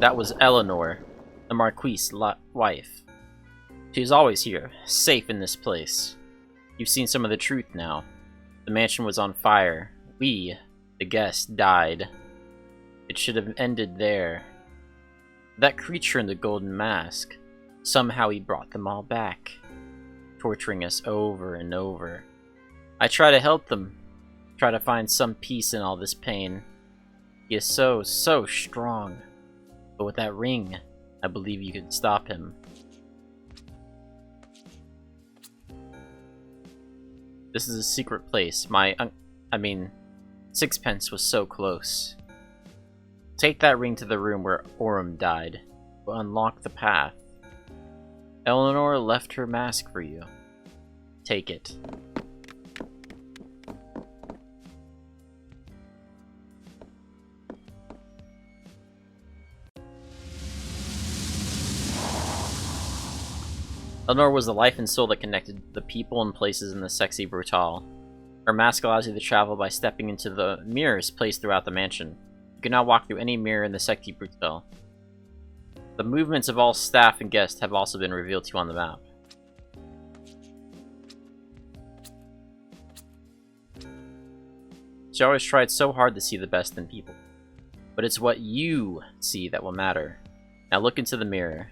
That was Eleanor, the Marquis' wife. She's always here, safe in this place. You've seen some of the truth now. The mansion was on fire. We, the guests, died. It should have ended there. That creature in the golden mask, somehow he brought them all back, torturing us over and over. I try to help them, try to find some peace in all this pain. He is so strong. But with that ring, I believe you can stop him. This is a secret place. Sixpence was so close. Take that ring to the room where Orem died. We'll unlock the path. Eleanor left her mask for you. Take it. Eleanor was the life and soul that connected the people and places in the sexy Brutale. Her mask allows you to travel by stepping into the mirrors placed throughout the mansion. You can now walk through any mirror in the sexy Brutale. The movements of all staff and guests have also been revealed to you on the map. She always tried so hard to see the best in people. But it's what you see that will matter. Now look into the mirror.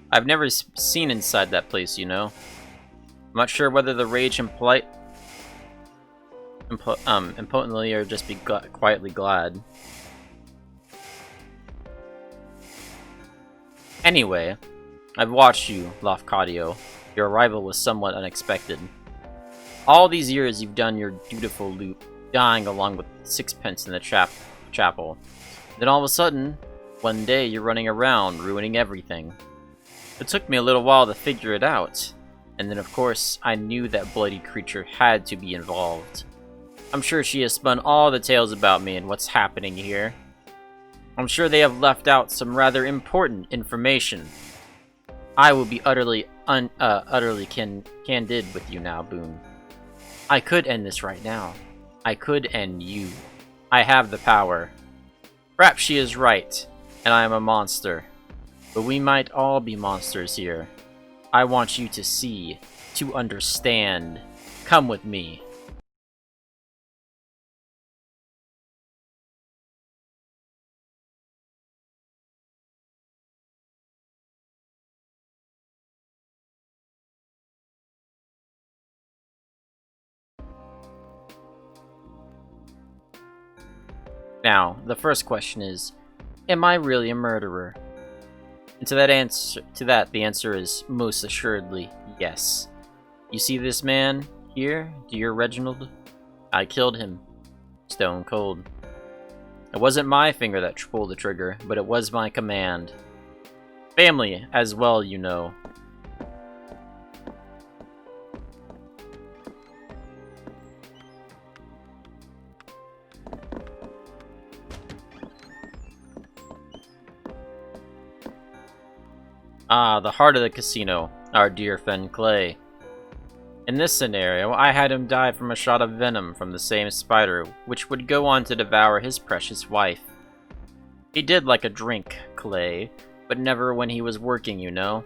I've never seen inside that place, you know. I'm not sure whether the rage and impotently or just be quietly glad. Anyway, I've watched you, Lafcadio. Your arrival was somewhat unexpected. All these years you've done your dutiful loop, dying along with Sixpence in the chapel. Then all of a sudden, one day you're running around, ruining everything. It took me a little while to figure it out, and then of course I knew that bloody creature had to be involved. I'm sure she has spun all the tales about me and what's happening here. I'm sure they have left out some rather important information. I will be utterly candid with you now, Boone. I could end this right now. I could end you. I have the power. Perhaps she is right, and I am a monster. But we might all be monsters here. I want you to see, to understand. Come with me. Now, the first question is, am I really a murderer? And to that, the answer is most assuredly yes. You see this man here, dear Reginald? I killed him. Stone cold. It wasn't my finger that pulled the trigger, but it was my command. Family as well, you know. Ah, the heart of the casino, our dear friend Clay. In this scenario, I had him die from a shot of venom from the same spider, which would go on to devour his precious wife. He did like a drink, Clay, but never when he was working, you know.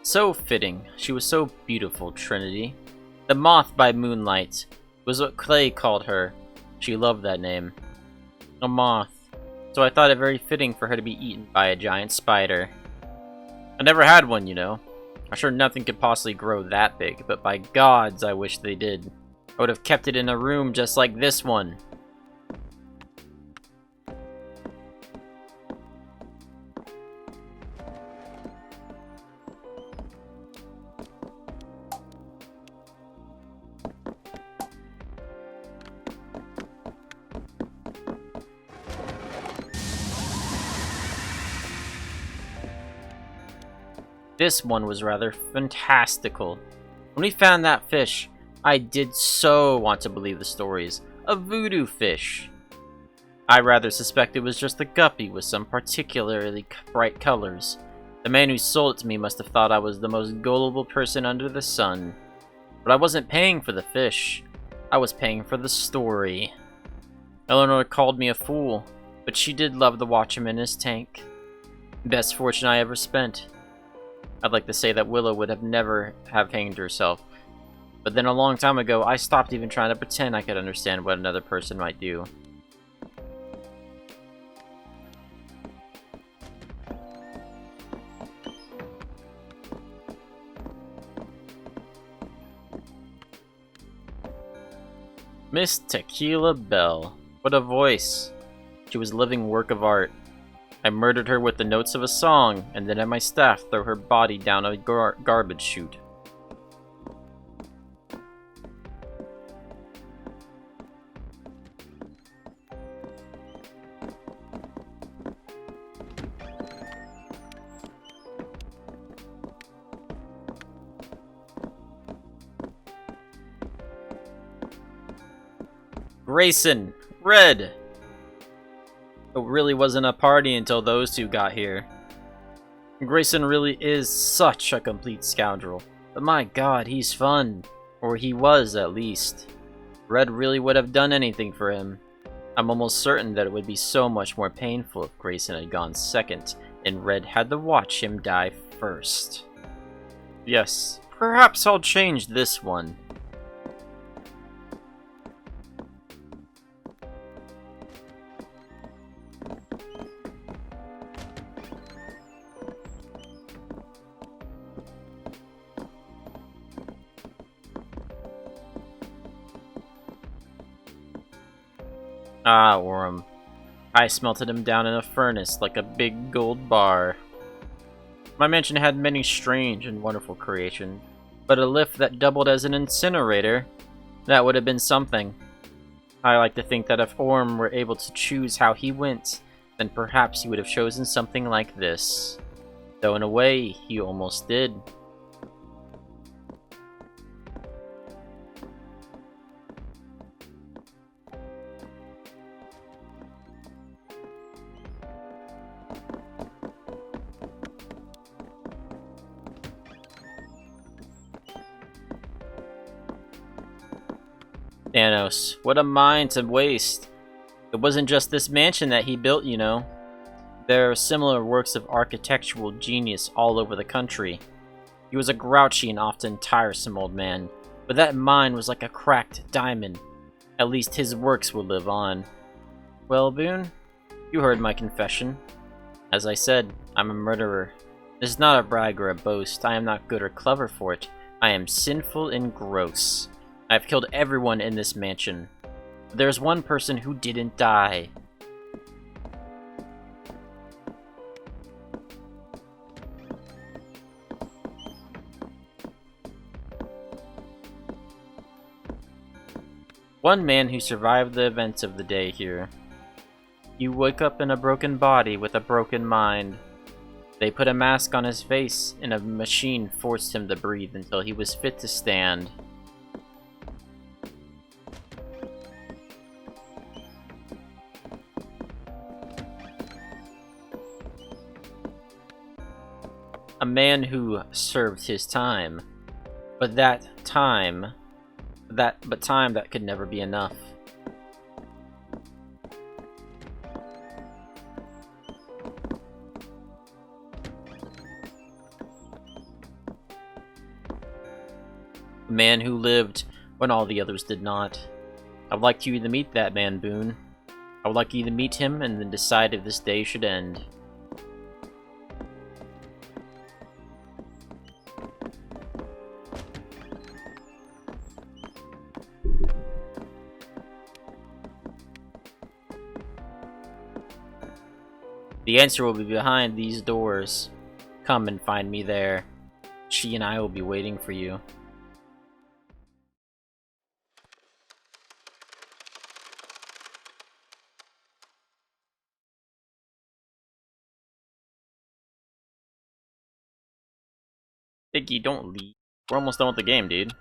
So fitting. She was so beautiful, Trinity. The moth by moonlight was what Clay called her. She loved that name. A moth. So I thought it very fitting for her to be eaten by a giant spider. I never had one, you know. I'm sure nothing could possibly grow that big, but by gods, I wish they did. I would have kept it in a room just like this one. This one was rather fantastical. When we found that fish, I did so want to believe the stories. A voodoo fish. I rather suspect it was just a guppy with some particularly bright colors. The man who sold it to me must have thought I was the most gullible person under the sun. But I wasn't paying for the fish. I was paying for the story. Eleanor called me a fool, but she did love to watch him in his tank. Best fortune I ever spent. I'd like to say that Willow would have never have hanged herself. But then a long time ago, I stopped even trying to pretend I could understand what another person might do. Miss Tequila Belle. What a voice. She was a living work of art. I murdered her with the notes of a song, and then had my staff throw her body down a garbage chute. Grayson! Red! It really wasn't a party until those two got here. Grayson really is such a complete scoundrel. But my god, he's fun. Or he was, at least. Red really would have done anything for him. I'm almost certain that it would be so much more painful if Grayson had gone second, and Red had to watch him die first. Yes, perhaps I'll change this one. Ah, Orem. I smelted him down in a furnace like a big gold bar. My mansion had many strange and wonderful creations, but a lift that doubled as an incinerator, that would have been something. I like to think that if Orem were able to choose how he went, then perhaps he would have chosen something like this. Though in a way, he almost did. Thanos, what a mind to waste. It wasn't just this mansion that he built, you know. There are similar works of architectural genius all over the country. He was a grouchy and often tiresome old man, but that mind was like a cracked diamond. At least his works will live on. Well, Boone, you heard my confession. As I said, I'm a murderer. This is not a brag or a boast. I am not good or clever for it. I am sinful and gross. I've killed everyone in this mansion. But there's one person who didn't die. One man who survived the events of the day here. You wake up in a broken body with a broken mind. They put a mask on his face, and a machine forced him to breathe until he was fit to stand. A man who served his time, but time that could never be enough. A man who lived when all the others did not. I would like you to meet that man, Boone. I would like you to meet him and then decide if this day should end. The answer will be behind these doors. Come and find me there. She and I will be waiting for you. Biggie, don't leave. We're almost done with the game, dude.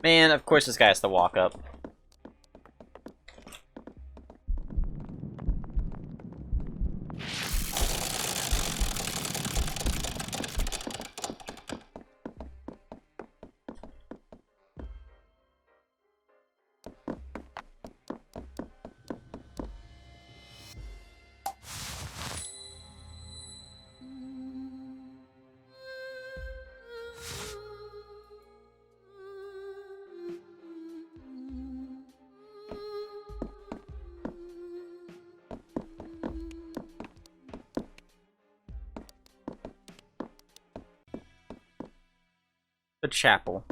Man, of course this guy has to walk up. The chapel.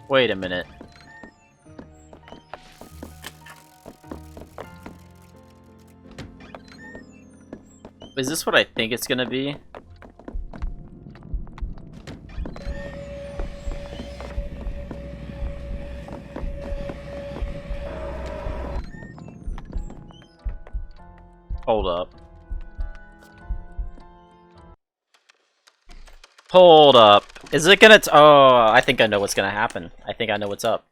Wait a minute. Is this what I think it's gonna be? Hold up. Hold up. Is it gonna oh, I think I know what's gonna happen. I think I know what's up.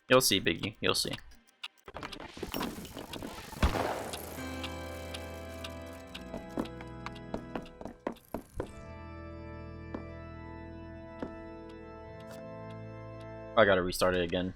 You'll see, Biggie. You'll see. I gotta restart it again.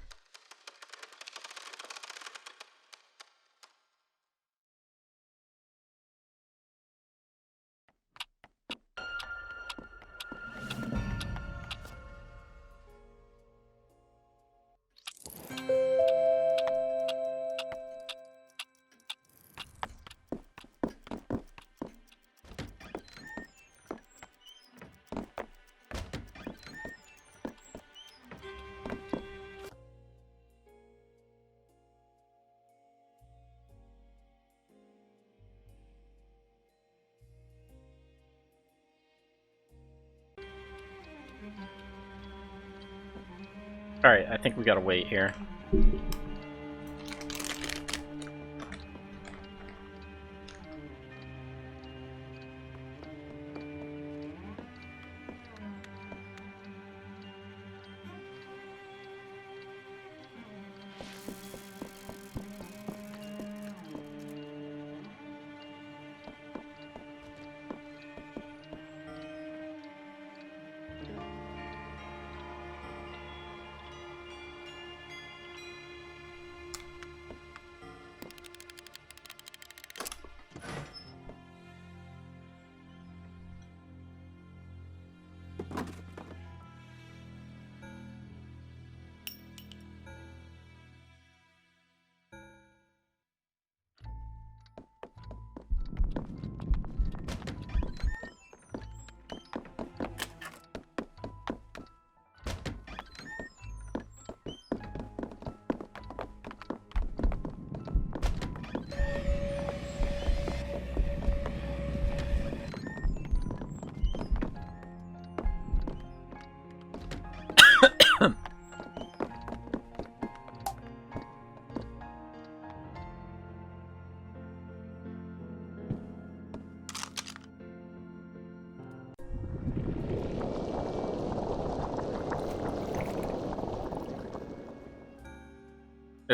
Alright, I think we gotta wait here.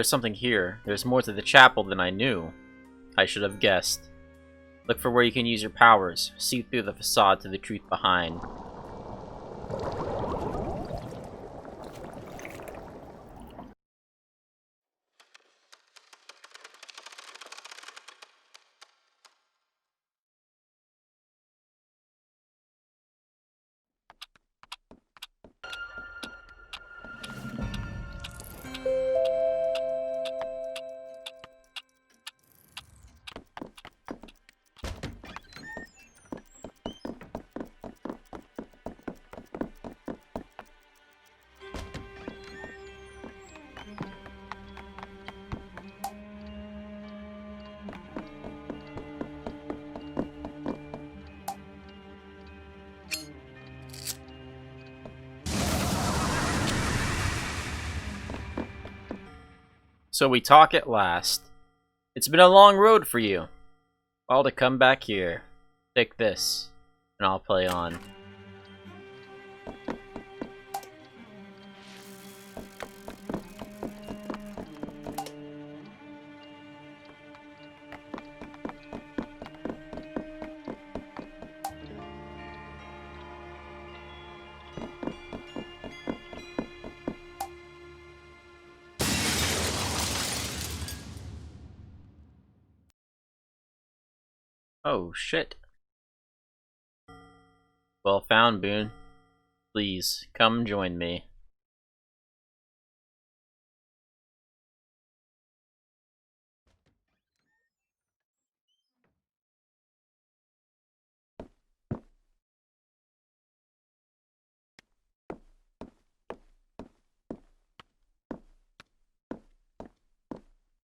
There's something here. There's more to the chapel than I knew. I should have guessed. Look for where you can use your powers. See through the facade to the truth behind. So we talk at last. It's been a long road for you. All to come back here. Take this, and I'll play on. Oh, shit. Well found, Boone. Please, come join me.